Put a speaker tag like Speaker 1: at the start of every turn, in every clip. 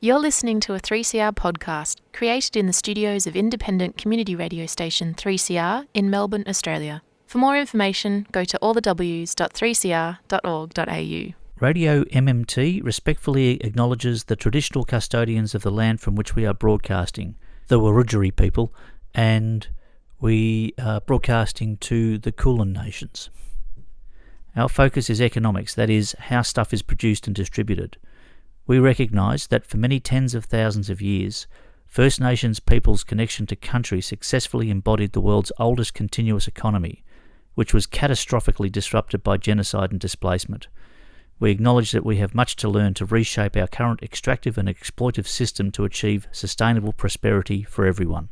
Speaker 1: You're listening to a 3CR podcast created in the studios of independent community radio station 3CR in Melbourne, Australia. For more information, go to allthews.3cr.org.au.
Speaker 2: Radio MMT respectfully acknowledges the traditional custodians of the land from which we are broadcasting, the Wurundjeri people, and we are broadcasting to the Kulin Nations. Our focus is economics, that is, how stuff is produced and distributed. We recognise that for many tens of thousands of years, First Nations people's connection to country successfully embodied the world's oldest continuous economy, which was catastrophically disrupted by genocide and displacement. We acknowledge that we have much to learn to reshape our current extractive and exploitive system to achieve sustainable prosperity for everyone.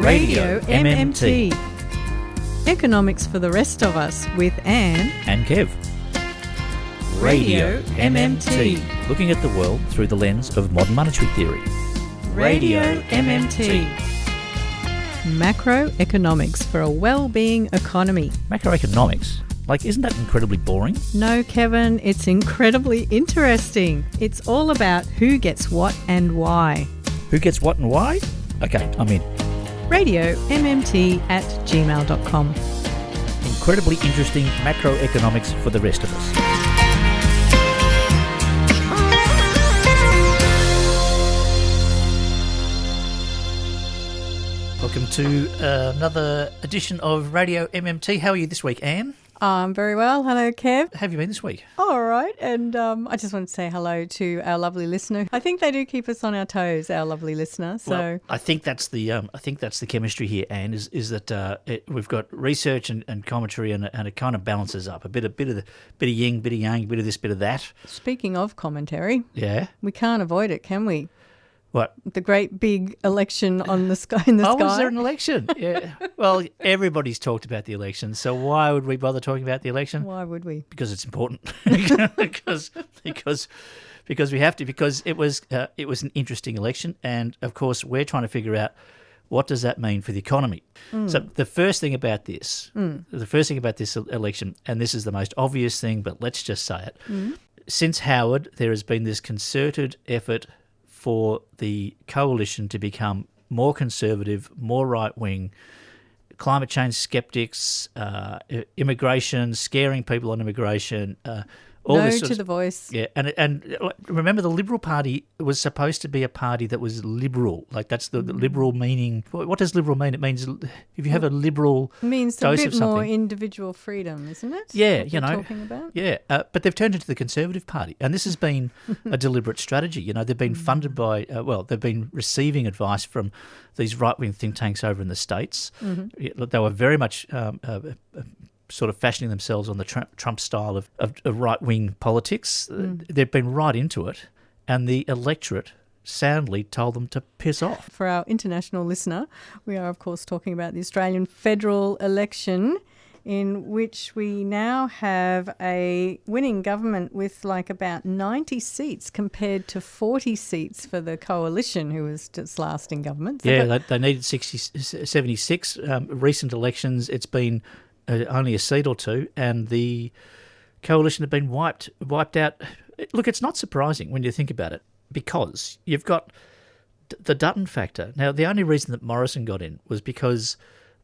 Speaker 3: Radio MMT. Economics for the rest of us with Anne
Speaker 2: And Kev.
Speaker 3: Radio MMT.
Speaker 2: Looking at the world through the lens of modern monetary theory.
Speaker 3: Radio MMT. Macroeconomics for a well-being economy.
Speaker 2: Macroeconomics? Isn't that incredibly boring?
Speaker 3: No, Kevin, it's incredibly interesting. It's all about who gets what and why.
Speaker 2: Who gets what and why? Okay, I'm in.
Speaker 3: RadioMMT@gmail.com.
Speaker 2: Incredibly interesting macroeconomics for the rest of us. Welcome to another edition of Radio MMT. How are you this week, Anne?
Speaker 3: I'm very well. Hello, Kev.
Speaker 2: How have you been this week?
Speaker 3: All right. And I just want to say hello to our lovely listener. I think they do keep us on our toes, our lovely listener. So
Speaker 2: well, I think that's the chemistry here, Anne, is that we've got research and commentary, and it kind of balances up a bit of yin, bit of yang, bit of this, bit of that.
Speaker 3: Speaking of commentary,
Speaker 2: yeah,
Speaker 3: we can't avoid it, can we?
Speaker 2: What?
Speaker 3: The great big election on the sky in the sky.
Speaker 2: Oh, was there an election? Yeah. Well, everybody's talked about the election, so why would we bother talking about the election?
Speaker 3: Why would we?
Speaker 2: Because it's important. because we have to. Because it was an interesting election, and of course we're trying to figure out what does that mean for the economy. So the first thing about this election, and this is the most obvious thing, but let's just say it. Since Howard, there has been this concerted effort for the coalition to become more conservative, more right-wing, climate change skeptics, immigration, scaring people on immigration, all
Speaker 3: no
Speaker 2: this
Speaker 3: to the voice.
Speaker 2: Yeah, and remember, the Liberal Party was supposed to be a party that was liberal. That's the liberal meaning. What does liberal mean? It means if you have a liberal
Speaker 3: it means
Speaker 2: dose
Speaker 3: a
Speaker 2: of
Speaker 3: bit
Speaker 2: something.
Speaker 3: more individual freedom, isn't it?
Speaker 2: Yeah,
Speaker 3: what you're talking about.
Speaker 2: Yeah, but they've turned into the Conservative Party, and this has been a deliberate strategy. They've been funded by, they've been receiving advice from these right-wing think tanks over in the States. They were very much sort of fashioning themselves on the Trump style of right-wing politics. They've been right into it, and the electorate soundly told them to piss off.
Speaker 3: For our international listener, we are, of course, talking about the Australian federal election, in which we now have a winning government with about 90 seats compared to 40 seats for the coalition, who was just last in government.
Speaker 2: So they needed 76. Recent elections, it's been only a seat or two, and the coalition have been wiped out. Look, it's not surprising when you think about it, because you've got the Dutton factor. Now, the only reason that Morrison got in was because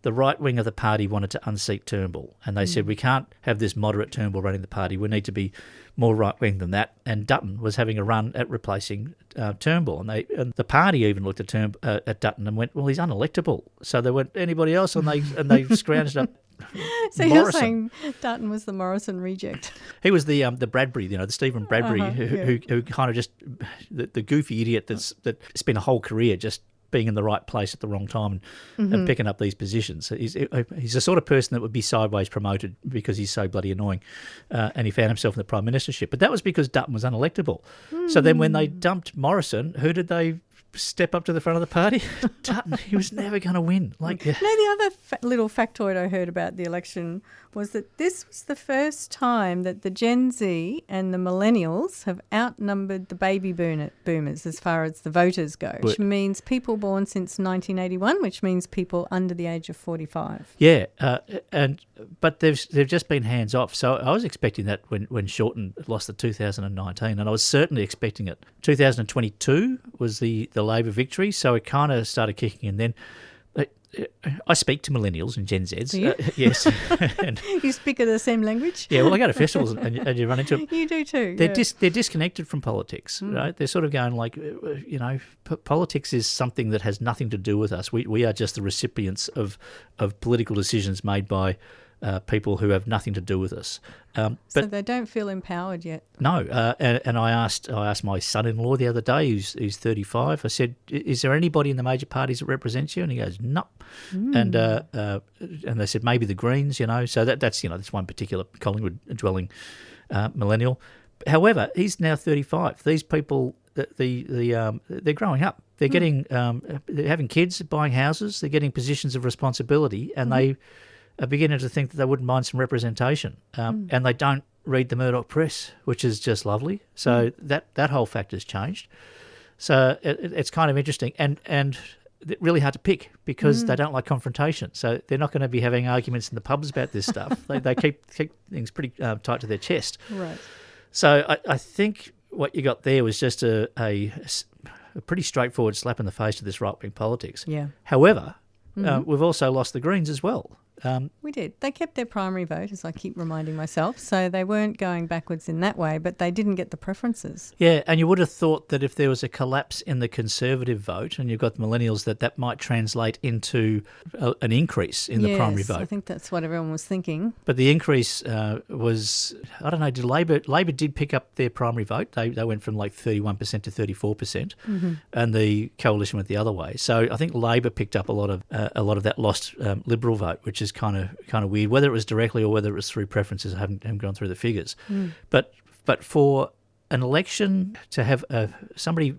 Speaker 2: the right wing of the party wanted to unseat Turnbull, and they said, we can't have this moderate Turnbull running the party. We need to be more right wing than that. And Dutton was having a run at replacing Turnbull, and the party even looked at Dutton and went, well, he's unelectable. So they went, anybody else? And they scrounged up.
Speaker 3: So
Speaker 2: Morrison.
Speaker 3: You're saying Dutton was the Morrison reject?
Speaker 2: He was the Bradbury, the Stephen Bradbury, who kind of just the goofy idiot that spent a whole career just being in the right place at the wrong time and picking up these positions. He's the sort of person that would be sideways promoted because he's so bloody annoying, and he found himself in the prime ministership. But that was because Dutton was unelectable. So then when they dumped Morrison, who did they step up to the front of the party? Dutton. He was never going to win.
Speaker 3: The other little factoid I heard about the election was that this was the first time that the Gen Z and the millennials have outnumbered the baby boomers as far as the voters go, which means people born since 1981, which means people under the age of 45.
Speaker 2: Yeah, but they've just been hands off. So I was expecting that when Shorten lost the 2019, and I was certainly expecting it. 2022 was the Labor victory, so it kind of started kicking in then. I speak to millennials and Gen Zs.
Speaker 3: Do you?
Speaker 2: Yes. And,
Speaker 3: you speak of the same language?
Speaker 2: yeah, well, I go to festivals and you run into them.
Speaker 3: You do too.
Speaker 2: They're disconnected from politics, right? They're sort of going like, politics is something that has nothing to do with us. We are just the recipients of political decisions made by people who have nothing to do with us.
Speaker 3: So they don't feel empowered yet.
Speaker 2: No, and I asked my son-in-law the other day, who's 35. I said, "Is there anybody in the major parties that represents you?" And he goes, "No." And they said maybe the Greens, So that's one particular Collingwood dwelling millennial. However, he's now 35. These people, they're growing up. They're getting, they're having kids, buying houses. They're getting positions of responsibility, and they are beginning to think that they wouldn't mind some representation. And they don't read the Murdoch press, which is just lovely. So that whole factor's changed. So it's kind of interesting and really hard to pick because they don't like confrontation. So they're not going to be having arguments in the pubs about this stuff. They keep things pretty tight to their chest.
Speaker 3: Right.
Speaker 2: So I think what you got there was just a pretty straightforward slap in the face to this right-wing politics.
Speaker 3: Yeah.
Speaker 2: However, we've also lost the Greens as well.
Speaker 3: We did. They kept their primary vote, as I keep reminding myself, so they weren't going backwards in that way, but they didn't get the preferences.
Speaker 2: Yeah, and you would have thought that if there was a collapse in the Conservative vote and you've got the millennials, that might translate into an increase in the primary vote.
Speaker 3: I think that's what everyone was thinking.
Speaker 2: But the increase was, I don't know, did Labor did pick up their primary vote. They went from like 31% to 34%, and the Coalition went the other way. So I think Labor picked up a lot of that lost Liberal vote, which is kind of weird. Whether it was directly or whether it was through preferences, I haven't gone through the figures. But for an election to have somebody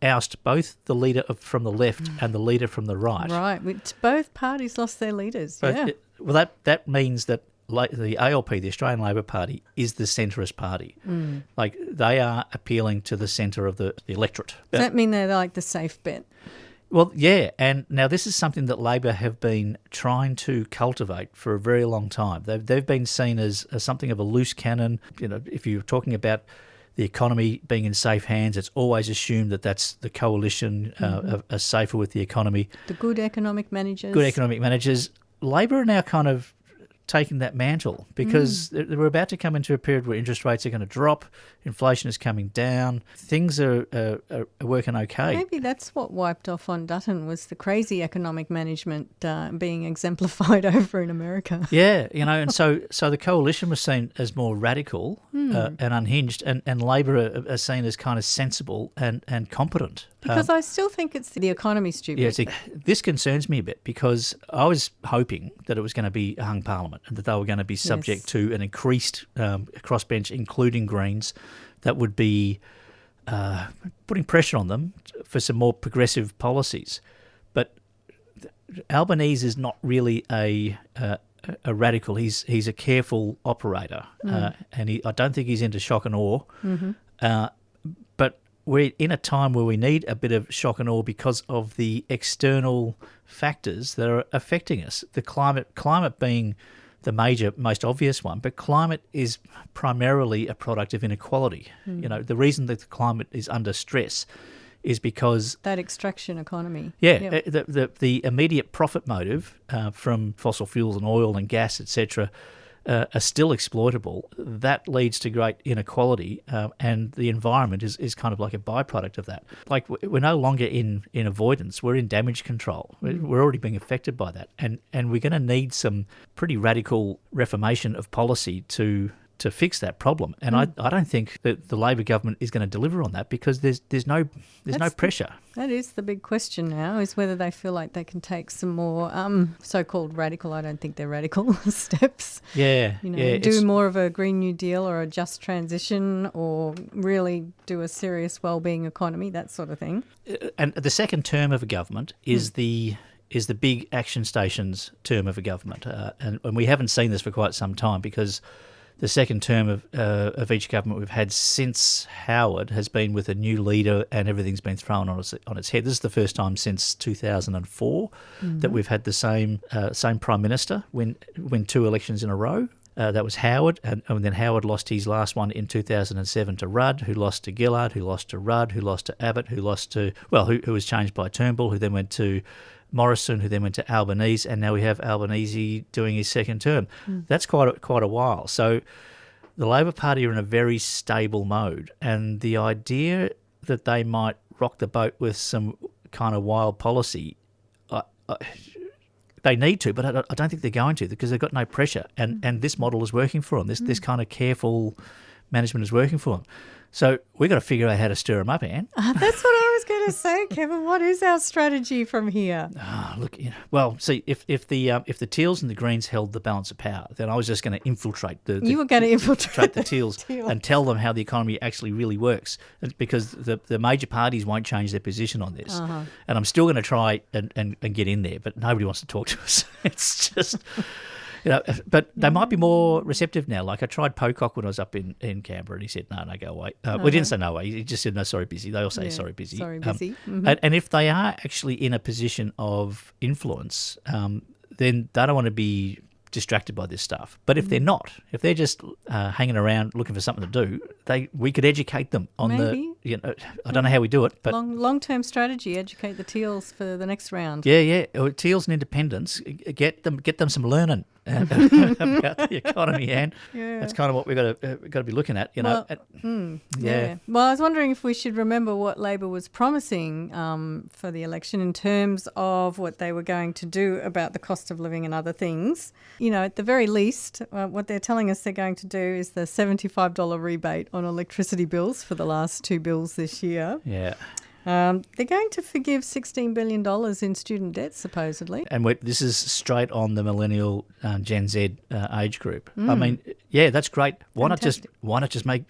Speaker 2: oust both the leader from the left and the leader from the right.
Speaker 3: Right, which both parties lost their leaders.
Speaker 2: That means that the ALP, the Australian Labor Party, is the centrist party. Like they are appealing to the centre of the electorate.
Speaker 3: Does that mean they're like the safe bet?
Speaker 2: Well, yeah, and now this is something that Labor have been trying to cultivate for a very long time. They've been seen as something of a loose cannon. If you're talking about the economy being in safe hands, it's always assumed that that's the coalition are safer with the economy.
Speaker 3: The good economic managers.
Speaker 2: Good economic managers. Labor are now kind of taking that mantle because we're about to come into a period where interest rates are going to drop, inflation is coming down, things are working okay.
Speaker 3: Maybe that's what wiped off on Dutton was the crazy economic management being exemplified over in America.
Speaker 2: Yeah, and so the coalition was seen as more radical and unhinged, and Labor are seen as kind of sensible and competent.
Speaker 3: Because I still think it's the economy, stupid.
Speaker 2: Yeah, this concerns me a bit because I was hoping that it was going to be a hung parliament and that they were going to be subject to an increased crossbench, including Greens, that would be putting pressure on them for some more progressive policies. But Albanese is not really a radical. He's a careful operator, and I don't think he's into shock and awe. But we're in a time where we need a bit of shock and awe because of the external factors that are affecting us. The climate being the major, most obvious one, but climate is primarily a product of inequality. The reason that the climate is under stress is because
Speaker 3: that extraction economy.
Speaker 2: Yeah, the immediate profit motive from fossil fuels and oil and gas, etc., are still exploitable. That leads to great inequality, and the environment is kind of like a byproduct of that. Like we're no longer in avoidance, we're in damage control. We're already being affected by that, and we're going to need some pretty radical reformation of policy to fix that problem. And I don't think that the Labor government is going to deliver on that because there's no pressure.
Speaker 3: That is the big question now, is whether they feel like they can take some more so-called radical, I don't think they're radical, steps. Do more of a Green New Deal or a just transition or really do a serious wellbeing economy, that sort of thing.
Speaker 2: And the second term of a government is the is the big action stations term of a government. And we haven't seen this for quite some time because the second term of each government we've had since Howard has been with a new leader and everything's been thrown on its head. This is the first time since 2004 that we've had the same Prime Minister win 2 elections in a row. That was Howard, and then Howard lost his last one in 2007 to Rudd, who lost to Gillard, who lost to Rudd, who lost to Abbott, who was changed by Turnbull, who then went to Morrison, who then went to Albanese, and now we have Albanese doing his second term. That's quite a while. So the Labor Party are in a very stable mode, and the idea that they might rock the boat with some kind of wild policy, they need to, but I don't think they're going to because they've got no pressure, and this model is working for them. This kind of careful management is working for them. So we've got to figure out how to stir them up, Anne.
Speaker 3: That's what I was going to say, Kevin. What is our strategy from here?
Speaker 2: Look, well, see, if the Teals and the Greens held the balance of power, then I was just going to infiltrate
Speaker 3: You were going to infiltrate
Speaker 2: the Teals and tell them how the economy actually really works, because the major parties won't change their position on this. And I'm still going to try and get in there, but nobody wants to talk to us. It's just... but they might be more receptive now. Like I tried Pocock when I was up in Canberra, and he said, no, go away. Well, he didn't say no way. He just said, no, sorry, busy. They all say, sorry, busy.
Speaker 3: Sorry, busy.
Speaker 2: And if they are actually in a position of influence, then they don't want to be distracted by this stuff. But if they're not, if they're just hanging around looking for something to do, we could educate them on I don't know how we do it, but
Speaker 3: long-term strategy, educate the Teals for the next round.
Speaker 2: Yeah. Teals and independents, get them some learning about the economy, Anne.
Speaker 3: Yeah.
Speaker 2: That's kind of what we've got to be looking at,
Speaker 3: Well, Well, I was wondering if we should remember what Labor was promising for the election in terms of what they were going to do about the cost of living and other things. At the very least, what they're telling us they're going to do is the $75 rebate on electricity bills for the last 2 bills this year.
Speaker 2: Yeah.
Speaker 3: They're going to forgive $16 billion in student debt, supposedly.
Speaker 2: And this is straight on the millennial Gen Z age group. I mean, yeah, that's great. Why not just make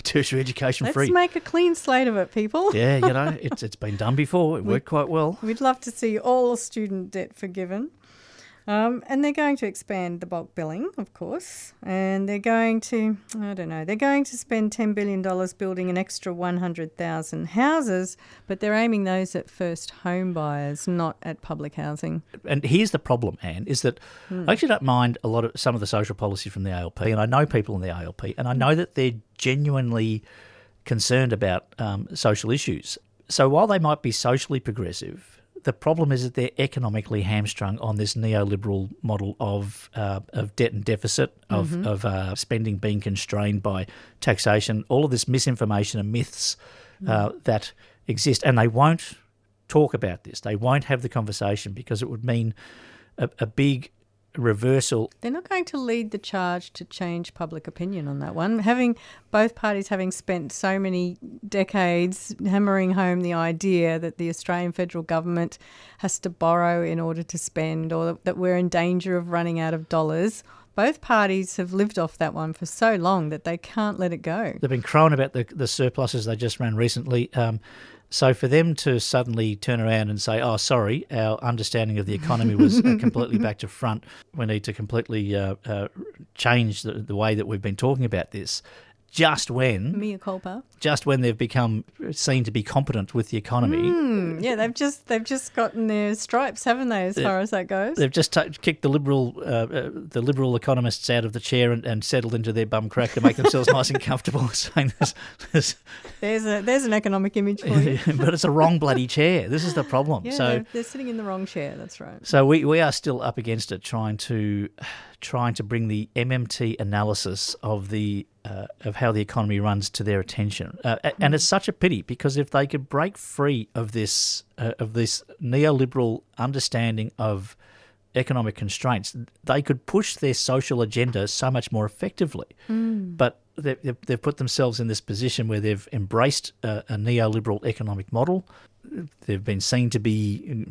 Speaker 2: tertiary education free?
Speaker 3: Let's make a clean slate of it, people.
Speaker 2: Yeah, it's been done before. It worked quite well.
Speaker 3: We'd love to see all student debt forgiven. And they're going to expand the bulk billing, of course, and they're going to spend $10 billion building an extra 100,000 houses, but they're aiming those at first home buyers, not at public housing.
Speaker 2: And here's the problem, Anne, is that I actually don't mind some of the social policy from the ALP, and I know people in the ALP, and I know that they're genuinely concerned about social issues. So while they might be socially progressive, the problem is that they're economically hamstrung on this neoliberal model of debt and deficit, of spending being constrained by taxation, all of this misinformation and myths that exist. And they won't talk about this. They won't have the conversation because it would mean a big reversal.
Speaker 3: They're not going to lead the charge to change public opinion on that one. Both parties having spent so many decades hammering home the idea that the Australian federal government has to borrow in order to spend, or that we're in danger of running out of dollars. Both parties have lived off that one for so long that they can't let it go.
Speaker 2: They've been crowing about the surpluses they just ran recently. So for them to suddenly turn around and say, oh, sorry, our understanding of the economy was completely back to front, we need to completely change the way that we've been talking about this, just when they've become seen to be competent with the economy.
Speaker 3: Yeah, they've just gotten their stripes, haven't they, as far as that goes?
Speaker 2: They've just kicked the liberal economists out of the chair and settled into their bum crack to make themselves nice and comfortable. Saying
Speaker 3: there's an economic image for you.
Speaker 2: But it's a wrong bloody chair. This is the problem.
Speaker 3: Yeah,
Speaker 2: so
Speaker 3: they're sitting in the wrong chair. That's right.
Speaker 2: So we are still up against it, trying to bring the MMT analysis of how the economy runs to their attention, and it's such a pity because if they could break free of this neoliberal understanding of economic constraints, they could push their social agenda so much more effectively. But they've put themselves in this position where they've embraced a neoliberal economic model. They've been seen to be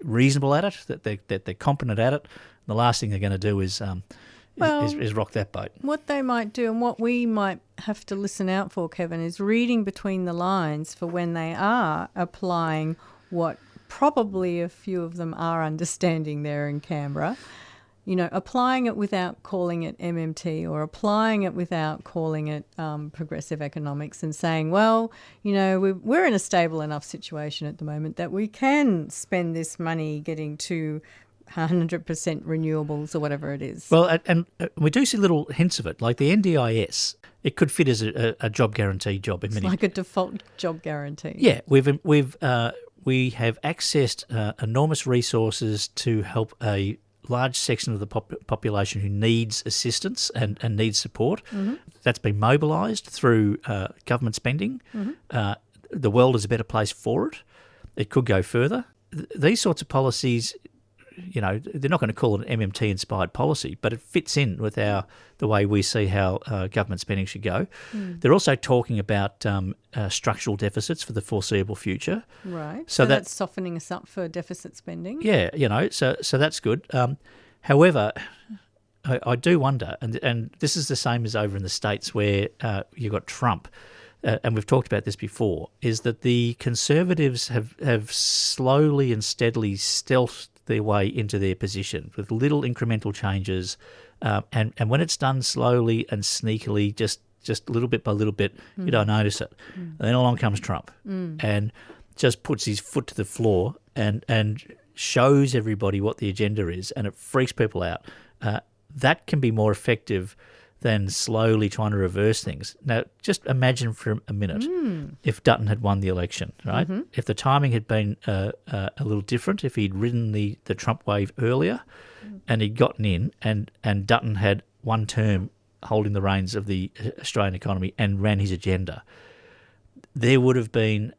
Speaker 2: reasonable at it, that they're competent at it. The last thing they're going to do is rock that boat.
Speaker 3: What they might do, and what we might have to listen out for, Kevin, is reading between the lines for when they are applying what probably a few of them are understanding there in Canberra. You know, applying it without calling it MMT or applying it without calling it progressive economics and saying, well, you know, we're in a stable enough situation at the moment that we can spend this money getting to 100% renewables or whatever it is.
Speaker 2: Well, and we do see little hints of it, like the NDIS. It could fit as a job guarantee job in many.
Speaker 3: It's like a default job guarantee.
Speaker 2: Yeah, we have accessed enormous resources to help a large section of the population who needs assistance and needs support. Mm-hmm. That's been mobilised through government spending. Mm-hmm. The world is a better place for it. It could go further. These sorts of policies, you know, they're not going to call it an MMT-inspired policy, but it fits in with the way we see how government spending should go. Mm. They're also talking about structural deficits for the foreseeable future.
Speaker 3: Right. So that's softening us up for deficit spending.
Speaker 2: Yeah, you know, so that's good. However, I do wonder, and this is the same as over in the States where you've got Trump, and we've talked about this before, is that the Conservatives have slowly and steadily stealthed their way into their position with little incremental changes, and when it's done slowly and sneakily, just little bit by little bit, you don't notice it. And then along comes Trump and just puts his foot to the floor and shows everybody what the agenda is, and it freaks people out. That can be more effective than slowly trying to reverse things. Now, just imagine for a minute if Dutton had won the election, right? Mm-hmm. If the timing had been a little different, if he'd ridden the Trump wave earlier and he'd gotten in and Dutton had one term holding the reins of the Australian economy and ran his agenda, there would have been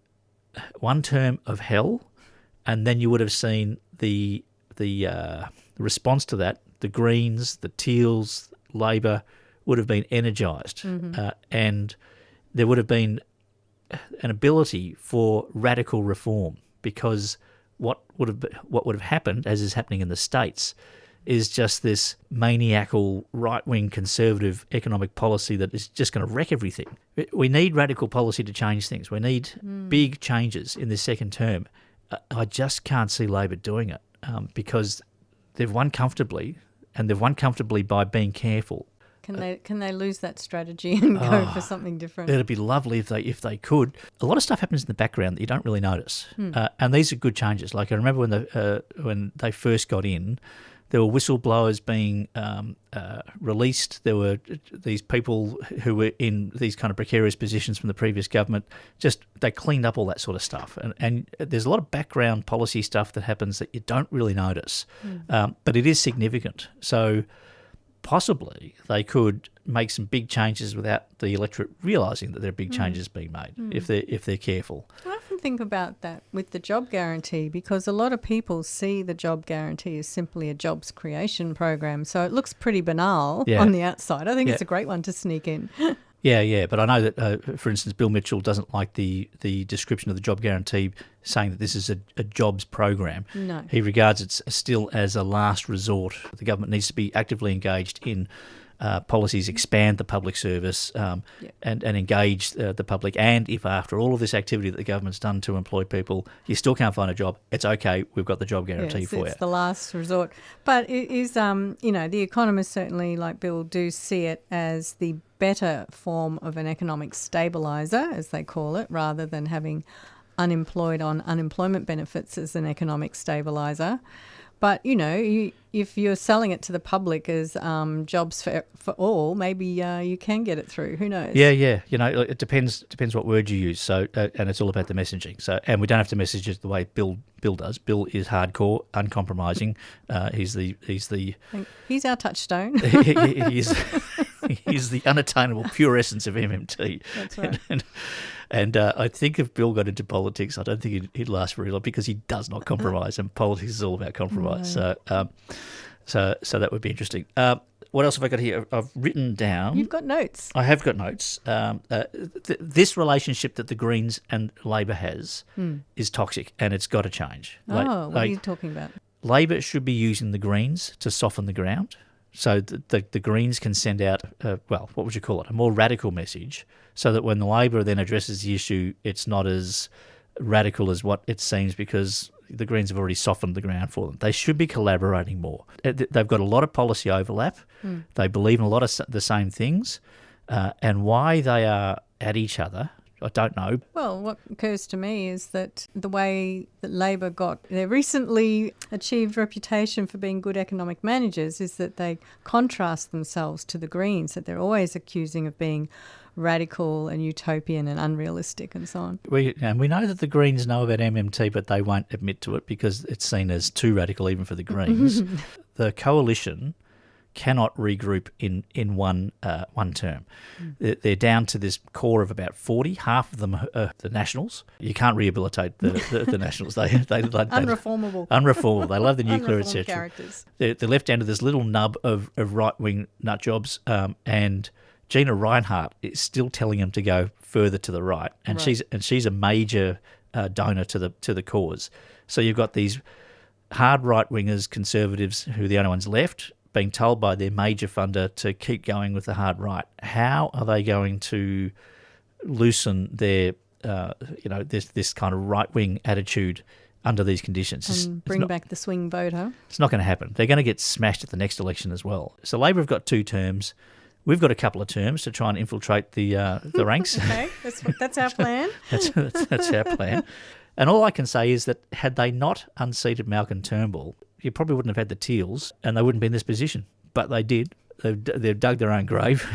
Speaker 2: one term of hell, and then you would have seen the response to that, the Greens, the Teals, Labor, would have been energised, and there would have been an ability for radical reform, because what would have happened, as is happening in the States, is just this maniacal right-wing conservative economic policy that is just going to wreck everything. We need radical policy to change things. We need big changes in this second term. I just can't see Labor doing it because they've won comfortably, and they've won comfortably by being careful.
Speaker 3: Can they lose that strategy and go for something different?
Speaker 2: It'd be lovely if they could. A lot of stuff happens in the background that you don't really notice, and these are good changes. Like I remember when they first got in, there were whistleblowers being released. There were these people who were in these kind of precarious positions from the previous government. They cleaned up all that sort of stuff, and there's a lot of background policy stuff that happens that you don't really notice, but it is significant. So possibly they could make some big changes without the electorate realising that there are big changes being made if they're careful.
Speaker 3: I often think about that with the job guarantee, because a lot of people see the job guarantee as simply a jobs creation program. So it looks pretty banal on the outside. I think it's a great one to sneak in.
Speaker 2: Yeah, but I know that, for instance, Bill Mitchell doesn't like the description of the job guarantee saying that this is a jobs program.
Speaker 3: No.
Speaker 2: He regards it still as a last resort. The government needs to be actively engaged in policies, expand the public service and engage the public. And if after all of this activity that the government's done to employ people, you still can't find a job, it's okay, we've got the job guarantee for you.
Speaker 3: It's the last resort. But it is, the economists certainly, like Bill, do see it as the better form of an economic stabiliser, as they call it, rather than having unemployed on unemployment benefits as an economic stabiliser. But, if you're selling it to the public as jobs for all, maybe you can get it through. Who knows?
Speaker 2: Yeah. It depends what word you use. So, and it's all about the messaging. So, and we don't have to message it the way Bill does. Bill is hardcore, uncompromising. He's
Speaker 3: our touchstone.
Speaker 2: He's the unattainable pure essence of MMT.
Speaker 3: That's right.
Speaker 2: And I think if Bill got into politics, I don't think he'd last very long, because he does not compromise, and politics is all about compromise. No. So that would be interesting. What else have I got here? I've written down.
Speaker 3: You've got notes.
Speaker 2: I have got notes. This relationship that the Greens and Labor has is toxic, and it's got to change.
Speaker 3: What are you talking about?
Speaker 2: Labor should be using the Greens to soften the ground, so the Greens can send out, what would you call it, a more radical message, so that when the Labor then addresses the issue, it's not as radical as what it seems, because the Greens have already softened the ground for them. They should be collaborating more. They've got a lot of policy overlap. They believe in a lot of the same things. And why they are at each other, I don't know.
Speaker 3: Well, what occurs to me is that the way that Labor got their recently achieved reputation for being good economic managers is that they contrast themselves to the Greens, that they're always accusing of being radical and utopian and unrealistic and so on.
Speaker 2: We know that the Greens know about MMT, but they won't admit to it because it's seen as too radical even for the Greens. The coalition cannot regroup in one term. They're down to this core of about 40. Half of them are the Nationals. You can't rehabilitate the Nationals. They
Speaker 3: Unreformable.
Speaker 2: Unreformable. They love the nuclear, etc.
Speaker 3: Characters.
Speaker 2: They're left down to this little nub of right-wing nutjobs, and Gina Reinhardt is still telling them to go further to the right, and she's a major donor to the cause. So you've got these hard right-wingers, conservatives, who are the only ones left, being told by their major funder to keep going with the hard right. How are they going to loosen their, this kind of right-wing attitude under these conditions?
Speaker 3: And bring back the swing voter.
Speaker 2: It's not going to happen. They're going to get smashed at the next election as well. So Labor have got 2 terms. We've got a couple of terms to try and infiltrate the ranks.
Speaker 3: Okay, that's our plan.
Speaker 2: That's our plan. And all I can say is that had they not unseated Malcolm Turnbull, you probably wouldn't have had the Teals and they wouldn't be in this position. But they did. They've dug their own grave.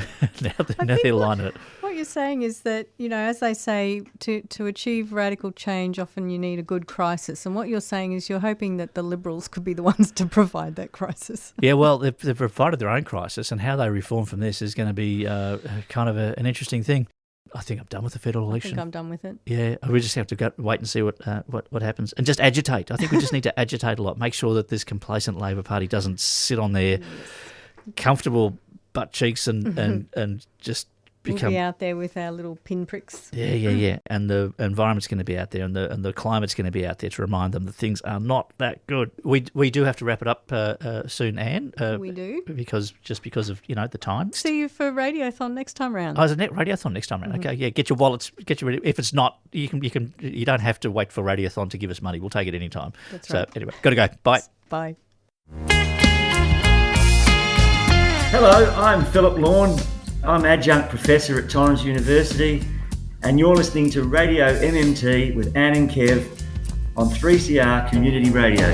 Speaker 2: now they're lining it.
Speaker 3: What you're saying is that, as they say, to achieve radical change, often you need a good crisis. And what you're saying is you're hoping that the Liberals could be the ones to provide that crisis.
Speaker 2: Yeah, well, they've provided their own crisis, and how they reform from this is going to be kind of an interesting thing. I think I'm done with the federal election.
Speaker 3: I think I'm done with it.
Speaker 2: Yeah, we just have to wait and see what happens, and just agitate. I think we just need to agitate a lot. Make sure that this complacent Labor Party doesn't sit on their comfortable butt cheeks and just become.
Speaker 3: We'll be out there with our little pinpricks.
Speaker 2: Yeah. And the environment's going to be out there, and the climate's going to be out there to remind them that things are not that good. We do have to wrap it up soon, Anne.
Speaker 3: We do,
Speaker 2: because of the time.
Speaker 3: See you for Radiothon next time round.
Speaker 2: Oh, is it Radiothon next time round? Okay, yeah. Get your wallets. If it's not, you don't have to wait for Radiothon to give us money. We'll take it any time.
Speaker 3: That's right.
Speaker 2: So anyway, got to go. Bye.
Speaker 3: Bye.
Speaker 4: Hello, I'm Philip Lorne. I'm adjunct professor at Torrens University, and you're listening to Radio MMT with Anne and Kev on 3CR Community Radio.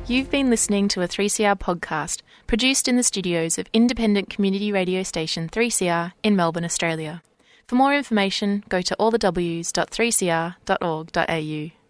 Speaker 1: You've been listening to a 3CR podcast produced in the studios of independent community radio station 3CR in Melbourne, Australia. For more information, go to allthews.3cr.org.au.